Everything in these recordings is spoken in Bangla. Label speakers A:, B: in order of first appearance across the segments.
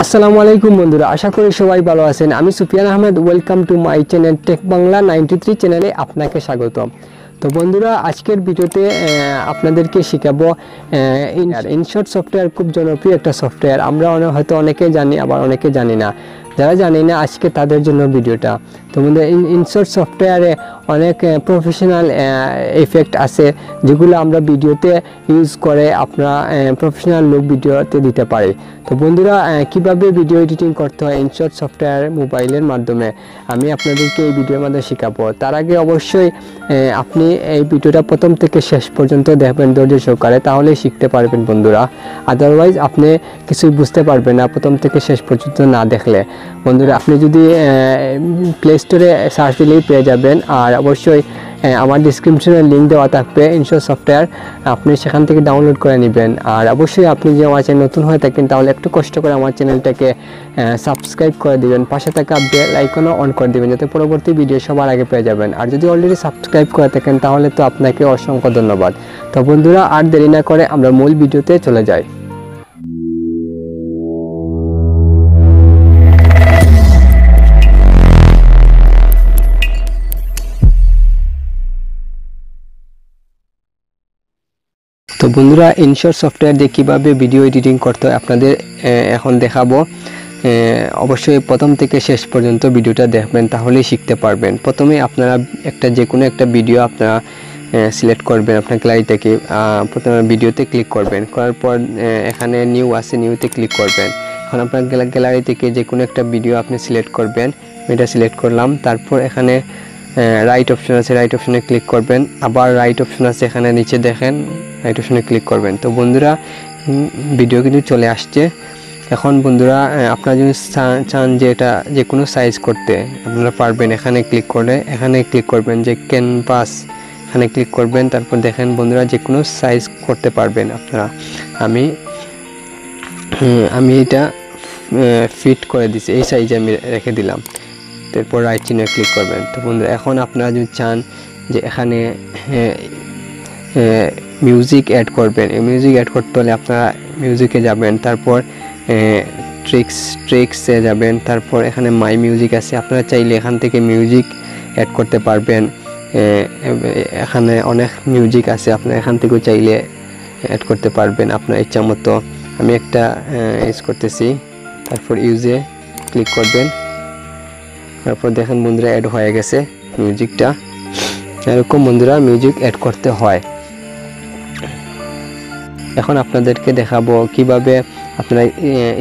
A: আসসালামু আলাইকুম বন্ধুরা, আশা করি সবাই ভালো আছেন। আমি Sufiyan Ahmed. Welcome to my channel tech Bangla 93 চ্যানেলে আপনাকে স্বাগতম। তো বন্ধুরা, আজকের ভিডিওতে আপনাদেরকে শেখাবো ইনশট সফটওয়্যার। খুব জনপ্রিয় একটা সফটওয়্যার। আমরা হয়তো অনেকে জানি, আবার অনেকে জানি না। যারা জানি না আজকে তাদের জন্য ভিডিওটা। তো বন্ধুরা, ইনশট সফটওয়্যারে অনেক প্রফেশনাল এফেক্ট আছে যেগুলো আমরা ভিডিওতে ইউজ করে আপনারা প্রফেশনাল লুক ভিডিওতে দিতে পারি। তো বন্ধুরা, কিভাবে ভিডিও এডিটিং করতে হয় ইনশট সফটওয়্যার মোবাইলের মাধ্যমে আমি আপনাদেরকে এই ভিডিওর মাধ্যমে শেখাবো। তার আগে অবশ্যই আপনি এই ভিডিওটা প্রথম থেকে শেষ পর্যন্ত দেখবেন ধৈর্য সহকারে, তাহলেই শিখতে পারবেন বন্ধুরা। আদারওয়াইজ আপনি কিছুই বুঝতে পারবেন না প্রথম থেকে শেষ পর্যন্ত না দেখলে। বন্ধুরা, আপনি যদি প্লে স্টোরে সার্চ দিলেই পেয়ে যাবেন, আর অবশ্যই আমার ডিসক্রিপশনে লিঙ্ক দেওয়া থাকবে ইনশট সফটওয়্যার, আপনি সেখান থেকে ডাউনলোড করে নেবেন। আর অবশ্যই আপনি যে আমার চ্যানেল নতুন হয়ে থাকেন তাহলে একটু কষ্ট করে আমার চ্যানেলটাকে সাবস্ক্রাইব করে দিবেন, পাশে থাকা বেল আইকনও অন করে দিবেন যাতে পরবর্তী ভিডিও সবার আগে পেয়ে যাবেন। আর যদি অলরেডি সাবস্ক্রাইব করে থাকেন তাহলে তো আপনাকে অসংখ্য ধন্যবাদ। তো বন্ধুরা, আর দেরি না করে আমরা মূল ভিডিওতে চলে যাই। তো বন্ধুরা, ইনশট সফটওয়্যার দিয়ে কীভাবে ভিডিও এডিটিং করতে হয় আপনাদের এখন দেখাবো। অবশ্যই প্রথম থেকে শেষ পর্যন্ত ভিডিওটা দেখবেন, তাহলেই শিখতে পারবেন। প্রথমে আপনারা যে কোনো একটা ভিডিও আপনারা সিলেক্ট করবেন আপনার গ্যালারি থেকে। প্রথমে ভিডিওতে ক্লিক করবেন, করার পর এখানে নিউ আছে, নিউতে ক্লিক করবেন। এখন আপনার গ্যালারি থেকে যে কোনো একটা ভিডিও আপনি সিলেক্ট করবেন। এটা সিলেক্ট করলাম, তারপর এখানে রাইট অপশন আছে, রাইট অপশনে ক্লিক করবেন। আবার রাইট অপশন আছে এখানে নিচে দেখেন, রাইট অপশনে ক্লিক করবেন। তো বন্ধুরা, ভিডিও কিন্তু চলে আসছে। এখন বন্ধুরা, আপনারা যদি চান যে এটা যে কোনো সাইজ করতে আপনারা পারবেন। এখানে ক্লিক করবেন যে ক্যানভাস, এখানে ক্লিক করবেন। তারপর দেখেন বন্ধুরা, যে কোনো সাইজ করতে পারবেন আপনারা। আমি এটা ফিট করে দিছি, এই সাইজে আমি রেখে দিলাম। তারপর রাইট চিহ্নে ক্লিক করবেন। তো বন্ধুরা, এখন আপনারা যদি চান যে এখানে মিউজিক অ্যাড করবেন, এই মিউজিক অ্যাড করতে হলে আপনারা মিউজিকে যাবেন, তারপর ট্রিক্সে যাবেন, তারপর এখানে মাই মিউজিক আছে। আপনারা চাইলে এখান থেকে মিউজিক অ্যাড করতে পারবেন। এখানে অনেক মিউজিক আছে, আপনারা এখান থেকেও চাইলে অ্যাড করতে পারবেন আপনার ইচ্ছা মতো। আমি একটা ইউজ করতেছি, তারপর ইউজে ক্লিক করবেন। তারপর দেখেন বন্ধুরা, অ্যাড হয়ে গেছে মিউজিকটা। এরকম বন্ধুরা মিউজিক অ্যাড করতে হয়। এখন আপনাদেরকে দেখাবো কিভাবে আপনারা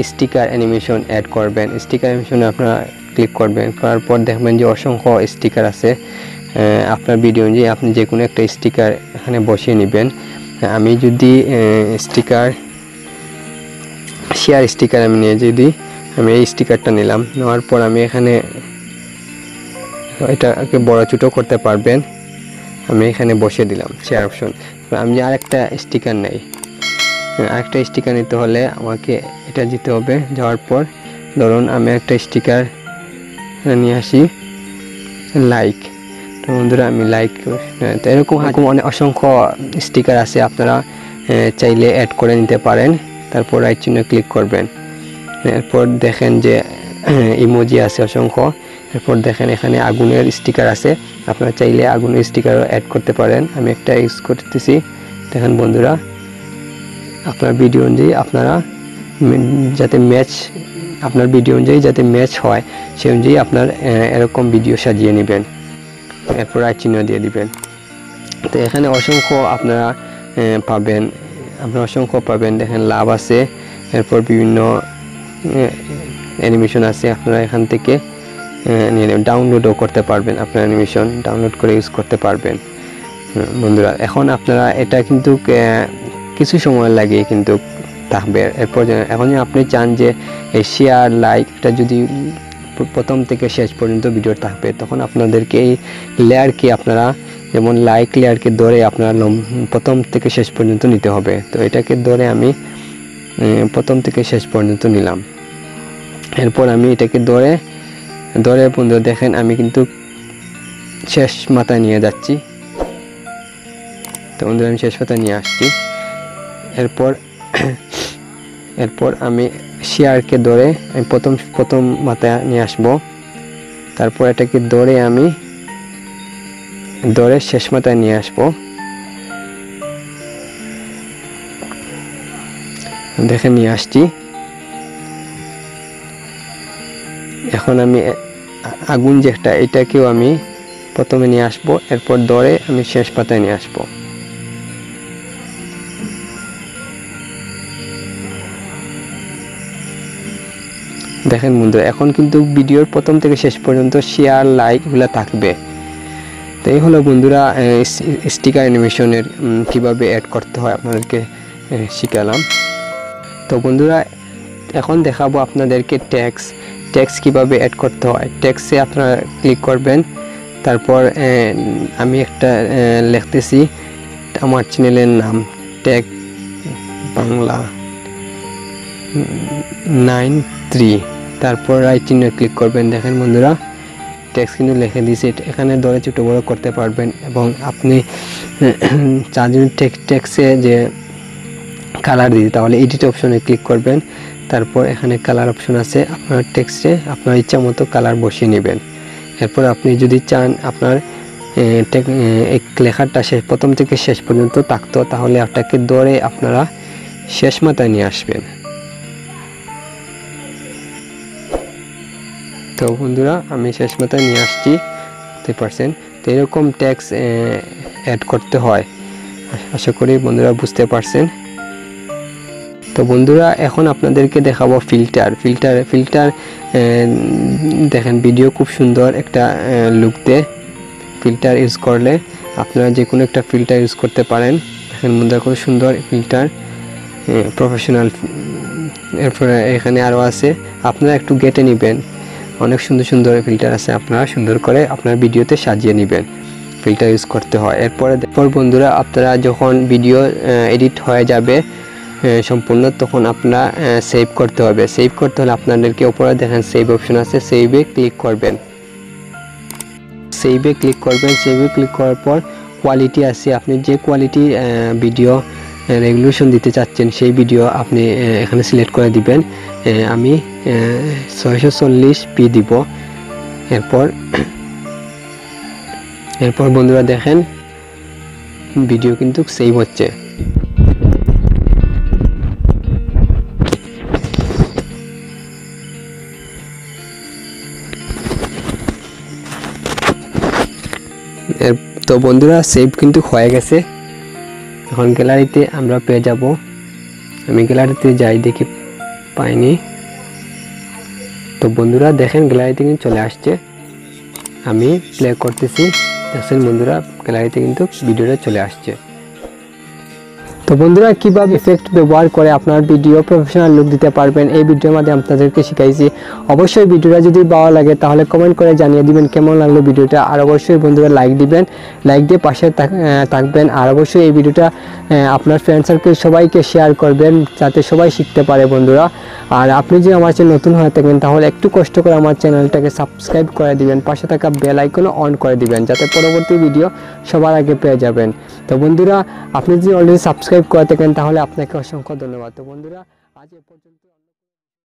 A: স্টিকার অ্যানিমেশন অ্যাড করবেন। স্টিকার অ্যানিমেশনে আপনারা ক্লিক করবেন, করার পর দেখবেন যে অসংখ্য স্টিকার আছে। আপনার ভিডিও অনুযায়ী আপনি যে কোনো একটা স্টিকার এখানে বসিয়ে নেবেন। আমি যদি শেয়ার স্টিকার আমি এই স্টিকারটা নিলাম, নেওয়ার পর আমি এখানে এটাকে বড় ছোটো করতে পারবেন। আমি এখানে বসিয়ে দিলাম শেয়ার অপশন। আমি আরেকটা স্টিকার নেই, আরেকটা স্টিকার নিতে হলে আমাকে এটা দিতে হবে। যাওয়ার পর ধরুন আমি একটা স্টিকার নিয়ে আসি, লাইক। তো বন্ধুরা, আমি লাইক। তো এরকম অনেক অসংখ্য স্টিকার আছে, আপনারা চাইলে অ্যাড করে নিতে পারেন। তারপর রাইট চিহ্নে ক্লিক করবেন। এরপর দেখেন যে ইমোজি আছে অসংখ্য। এরপর দেখেন এখানে আগুনের স্টিকার আছে, আপনারা চাইলে আগুনের স্টিকারও অ্যাড করতে পারেন। আমি একটা ইউজ করতেছি। দেখেন বন্ধুরা, আপনার ভিডিও অনুযায়ী আপনারা আপনার ভিডিও অনুযায়ী যাতে ম্যাচ হয় সেই অনুযায়ী আপনার এরকম ভিডিও সাজিয়ে নেবেন। এরপর রাইট চিহ্ন দিয়ে দিবেন। তো এখানে অসংখ্য আপনারা পাবেন। দেখেন লাভ আছে, এরপর বিভিন্ন অ্যানিমেশন আছে। আপনারা এখান থেকে ডাউনলোডও করতে পারবেন, আপনার অ্যানিমেশন ডাউনলোড করে ইউজ করতে পারবেন বন্ধুরা। এখন আপনারা এটা কিন্তু কিছু সময় লাগে কিন্তু থাকবে। এরপর এখন আপনি চান যে এই শেয়ার লাইকটা যদি প্রথম থেকে শেষ পর্যন্ত ভিডিও থাকবে, তখন আপনাদেরকে এই লেয়ারকে আপনারা যেমন লাইক লেয়ারকে ধরে আপনারা প্রথম থেকে শেষ পর্যন্ত নিতে হবে। তো এটাকে ধরে আমি প্রথম থেকে শেষ পর্যন্ত নিলাম। এরপর আমি এটাকে ধরে বন্ধুরা দেখেন আমি কিন্তু শেষ মাথায় নিয়ে যাচ্ছি। তো বন্ধুরা, আমি শেষ মাথায় নিয়ে আসছি। এরপর আমি শেয়ারকে ধরে আমি প্রথম মাথায় নিয়ে আসবো, তারপর এটাকে ধরে শেষ মাথায় নিয়ে আসবো। দেখে নিয়ে আসছি। এখন আমি আগুন যেটা এটাকেও আমি প্রথমে নিয়ে আসবো, এরপর ধরে আমি শেষ পাতায় নিয়ে আসবো। দেখেন বন্ধুরা, এখন কিন্তু ভিডিওর প্রথম থেকে শেষ পর্যন্ত শেয়ার লাইক এগুলো থাকবে। তো এই হলো বন্ধুরা স্টিকার অ্যানিমেশনের কিভাবে অ্যাড করতে হয় আপনাদেরকে শিখালাম। তো বন্ধুরা এখন দেখাবো আপনাদেরকে টেক্সট কিভাবে অ্যাড করতে হয়। টেক্সটে আপনারা ক্লিক করবেন, তারপর আমি একটা লিখতেছি আমার চ্যানেলের নাম টেক বাংলা 93, তারপর রাইট চিহ্নে ক্লিক করবেন। দেখেন বন্ধুরা টেক্সট কিন্তু লিখে দিয়েছি, এখানে ধরে ছোটো বড়ো করতে পারবেন এবং আপনি চার্জিং টেক্সটে যে কালার দিতে তাহলে এডিট অপশনে ক্লিক করবেন, তারপর এখানে কালার অপশন আছে, আপনার টেক্সটে আপনার ইচ্ছা মতো কালার বসিয়ে নেবেন। এরপর আপনি যদি চান আপনার লেখাটা প্রথম থেকে শেষ পর্যন্ত থাকতো, তাহলে আপনাকে ধরে আপনারা শেষ মাথায় নিয়ে আসবেন। তো বন্ধুরা আমি শেষ মাথায় নিয়ে আসছি, বুঝতে পারছেন। তো এরকম টেক্সট অ্যাড করতে হয়, আশা করি বন্ধুরা বুঝতে পারছেন। তো বন্ধুরা এখন আপনাদেরকে দেখাবো ফিল্টার দেখেন ভিডিও খুব সুন্দর একটা লুক দেয়। ফিল্টার ইউজ করলে আপনারা যে কোনো একটা ফিল্টার ইউজ করতে পারেন। দেখেন বন্ধুরা খুব সুন্দর ফিল্টার, প্রফেশনাল। এরপরে এখানে আরও আছে, আপনারা একটু গেটে নেবেন, অনেক সুন্দর ফিল্টার আছে, আপনারা সুন্দর করে আপনার ভিডিওতে সাজিয়ে নেবেন। ফিল্টার ইউজ করতে হয়। এরপর বন্ধুরা আপনারা যখন ভিডিও এডিট হয়ে যাবে সম্পূর্ণ, তখন আপনারা সেভ করতে হবে। সেভ করতে হলে আপনাদেরকে উপরে দেখেন সেভ অপশন আছে, সেভে ক্লিক করবেন। সেভে ক্লিক করার পর কোয়ালিটি আছে, আপনি যে কোয়ালিটি ভিডিও রেগুলেশন দিতে চাচ্ছেন সেই ভিডিও আপনি এখানে সিলেক্ট করে দিবেন। আমি 640p দিব। এরপর বন্ধুরা দেখেন ভিডিও কিন্তু সেভ হচ্ছে। তো বন্ধুরা সেভ কিন্তু হয়ে গেছে। এখন গ্যালারিতে আমরা পেয়ে যাব, আমি গ্যালারিতে যাই, দেখি পাইনি। তো বন্ধুরা দেখেন গ্যালারিতে কিন্তু চলে আসছে, আমি প্লে করতেছি, দেখছেন বন্ধুরা গ্যালারিতে কিন্তু ভিডিওটা চলে আসছে। তো বন্ধুরা কিভাবে ইফেক্ট ব্যবহার করে আপনার ভিডিও প্রফেশনাল লুক দিতে পারবেন এই ভিডিওর মাধ্যমে আপনাদেরকে শিখাইছি। অবশ্যই ভিডিওটা যদি ভালো লাগে তাহলে কমেন্ট করে জানিয়ে দিবেন কেমন লাগলো ভিডিওটা, আর অবশ্যই বন্ধুরা লাইক দিবেন, লাইক দিয়ে পাশে থাকবেন। আর অবশ্যই এই ভিডিওটা আপনার ফ্রেন্ড সার্কেল সবাইকে শেয়ার করবেন যাতে সবাই শিখতে পারে বন্ধুরা। আর আপনি যদি আমার চ্যানেল নতুন হয়ে থাকেন তাহলে একটু কষ্ট করে আমার চ্যানেলটাকে সাবস্ক্রাইব করে দিবেন, পাশে থাকা বেল আইকনও অন করে দিবেন যাতে পরবর্তী ভিডিও সবার আগে পেয়ে যাবেন। তো বন্ধুরা আপনি যদি অলরেডি সাবস্ক্রাইব করে থাকেন তাহলে আপনাকে অসংখ্য ধন্যবাদ। তো বন্ধুরা আজ এ পর্যন্ত।